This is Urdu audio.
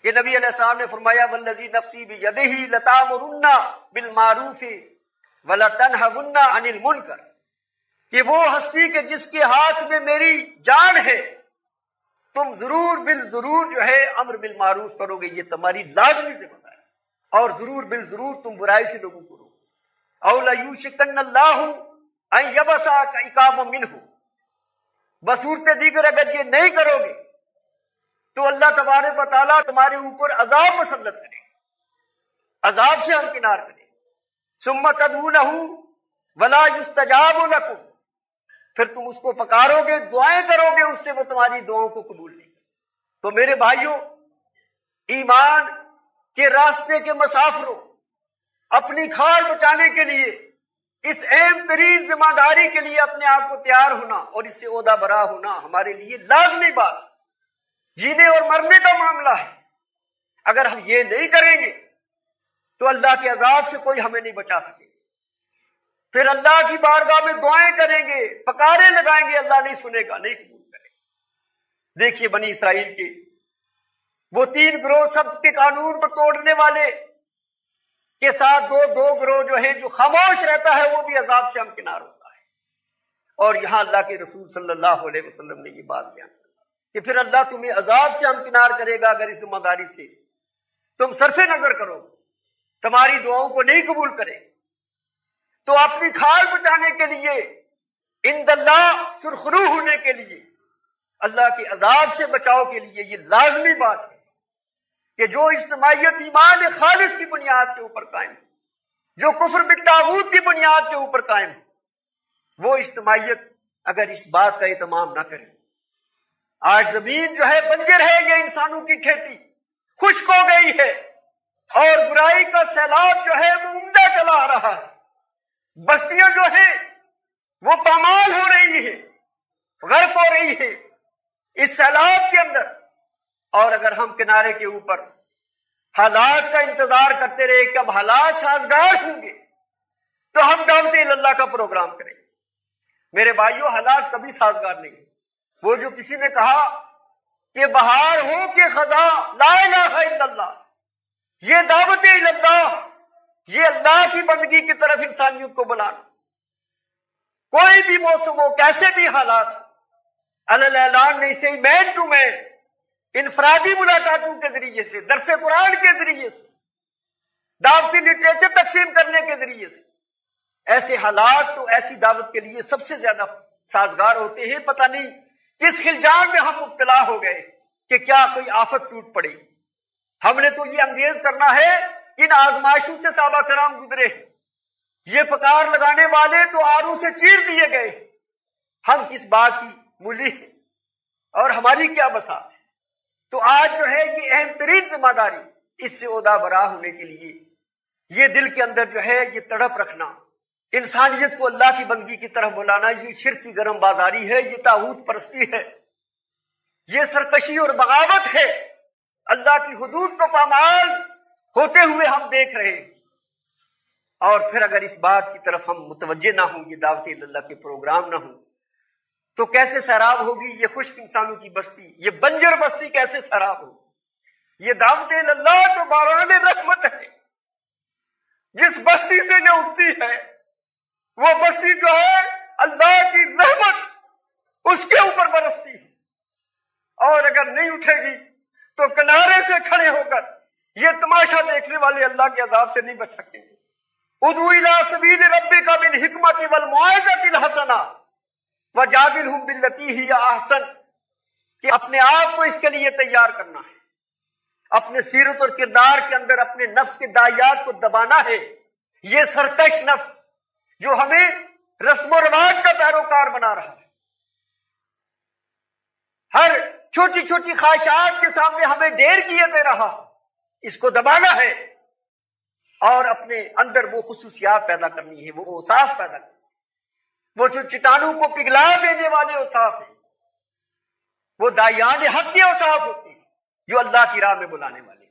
کہ نبی علیہ السلام نے فرمایا والذی نفسی بیدہ لتامرن بالمعروف ولتنہون عن المنکر، کہ وہ ہستی کہ جس کے ہاتھ میں میری جان ہے، تم ضرور بالضرور جو ہے امر بالمعروف کرو گے، یہ تمہاری لازمی ذمہ داری، اور ضرور بالضرور تم برائی سے لوگوں کو روکو۔ او لیوشکن اللہ ان یبعثک عقابا منہ، بصورت دیگر اگر یہ نہیں کرو گے تو اللہ تبارک و تعالیٰ تمہارے اوپر عذاب مسلط کرے گا، عذاب سے ہمکنار کرے گا۔ ثم تدعونہ ولا یستجاب لکم، پھر تم اس کو پکارو گے، دعائیں کرو گے اس سے، وہ تمہاری دعاؤں کو قبول نہیں کرے۔ تو میرے بھائیوں، ایمان کے راستے کے مسافروں، اپنی کھال بچانے کے لیے، اس اہم ترین ذمہ داری کے لیے اپنے آپ کو تیار ہونا اور اس سے عہدہ برا ہونا ہمارے لیے لازمی بات ہے، جینے اور مرنے کا معاملہ ہے۔ اگر ہم یہ نہیں کریں گے تو اللہ کے عذاب سے کوئی ہمیں نہیں بچا سکے گا۔ پھر اللہ کی بارگاہ میں دعائیں کریں گے، پکارے لگائیں گے، اللہ نہیں سنے گا، نہیں قبول کرے گا۔ دیکھیے بنی اسرائیل کے وہ 3 گروہ، سب کے قانون کو توڑنے والے کے ساتھ دو گروہ جو ہیں، جو خاموش رہتا ہے وہ بھی عذاب سے ہمکنار ہوتا ہے۔ اور یہاں اللہ کے رسول صلی اللہ علیہ وسلم نے یہ بات بیان کی کہ پھر اللہ تمہیں عذاب سے ہمکنار کرے گا اگر اس ذمہ داری سے تم صرف نظر کرو، تمہاری دعاؤں کو نہیں قبول کرے۔ تو اپنی کھال بچانے کے لیے، عند اللہ سرخرو ہونے کے لیے، اللہ کے عذاب سے بچاؤ کے لیے یہ لازمی بات ہے کہ جو اجتماعیت ایمان خالص کی بنیاد کے اوپر قائم ہے، جو کفر بالطاغوت کی بنیاد کے اوپر قائم ہے، وہ اجتماعیت اگر اس بات کا اہتمام نہ کرے، آج زمین جو ہے بنجر ہے، یہ انسانوں کی کھیتی خشک ہو گئی ہے، اور برائی کا سیلاب جو ہے وہ عمدہ چلا آ رہا ہے، بستیاں جو ہیں وہ پامال ہو رہی ہیں، غرق ہو رہی ہیں اس سیلاب کے اندر۔ اور اگر ہم کنارے کے اوپر حالات کا انتظار کرتے رہے کہ اب حالات سازگار ہوں گے تو ہم دعوت اللہ کا پروگرام کریں گے، میرے بھائیوں حالات کبھی سازگار نہیں۔ وہ جو کسی نے کہا کہ بہار ہو کہ خزاں لا الہ الا اللہ، یہ دعوت اللہ، یہ اللہ کی بندگی کی طرف انسانیت کو بلانا، کوئی بھی موسم ہو، کیسے بھی حالات ہو، علی اعلان نے اسے مین ٹو مین، انفرادی ملاقاتوں کے ذریعے سے، درس قرآن کے ذریعے سے، دعوتی لٹریچر تقسیم کرنے کے ذریعے سے، ایسے حالات تو ایسی دعوت کے لیے سب سے زیادہ سازگار ہوتے ہیں۔ پتہ نہیں کس خلجان میں ہم مبتلا ہو گئے کہ کیا کوئی آفت ٹوٹ پڑی۔ ہم نے تو یہ انگیز کرنا ہے، ان آزمائشوں سے صحابہ کرام گزرے، یہ پکار لگانے والے تو آروں سے چیر دیے گئے، ہم کس بات کی مولی ہیں اور ہماری کیا بساط ہے۔ تو آج جو ہے یہ اہم ترین ذمہ داری، اس سے عہدہ برا ہونے کے لیے یہ دل کے اندر جو ہے یہ تڑپ رکھنا، انسانیت کو اللہ کی بندگی کی طرف بلانا، یہ شرک کی گرم بازاری ہے، یہ طاغوت پرستی ہے، یہ سرکشی اور بغاوت ہے، اللہ کی حدود کو پامال ہوتے ہوئے ہم دیکھ رہے ہیں۔ اور پھر اگر اس بات کی طرف ہم متوجہ نہ ہوں، یہ دعوت اللہ کے پروگرام نہ ہوں، تو کیسے سیراب ہوگی یہ خشک انسانوں کی بستی، یہ بنجر بستی کیسے سیراب ہوگی۔ یہ دعوت اللہ تو باران رحمت ہے، جس بستی سے جو اٹھتی ہے وہ بستی جو ہے اللہ کی رحمت اس کے اوپر برستی ہے، اور اگر نہیں اٹھے گی تو کنارے سے کھڑے ہو کر یہ تماشا دیکھنے والے اللہ کے عذاب سے نہیں بچ سکیں گے۔ ادعو الی سبیل ربک بالحکمۃ والموعظۃ الحسنہ وجادلھم باللتی ہی احسن، کہ اپنے آپ کو اس کے لیے تیار کرنا ہے، اپنے سیرت اور کردار کے اندر اپنے نفس کے داعیات کو دبانا ہے، یہ سرکش نفس جو ہمیں رسم و رواج کا پیروکار بنا رہا ہے، ہر چھوٹی چھوٹی خواہشات کے سامنے ہمیں ڈیر کیے دے رہا، اس کو دبانا ہے اور اپنے اندر وہ خصوصیات پیدا کرنی ہے، وہ اوصاف پیدا کرنی، وہ جو چٹانوں کو پگھلا دینے والے اوصاف ہیں، وہ داعیان حق کے اوصاف ہوتے ہیں جو اللہ کی راہ میں بلانے والے ہیں۔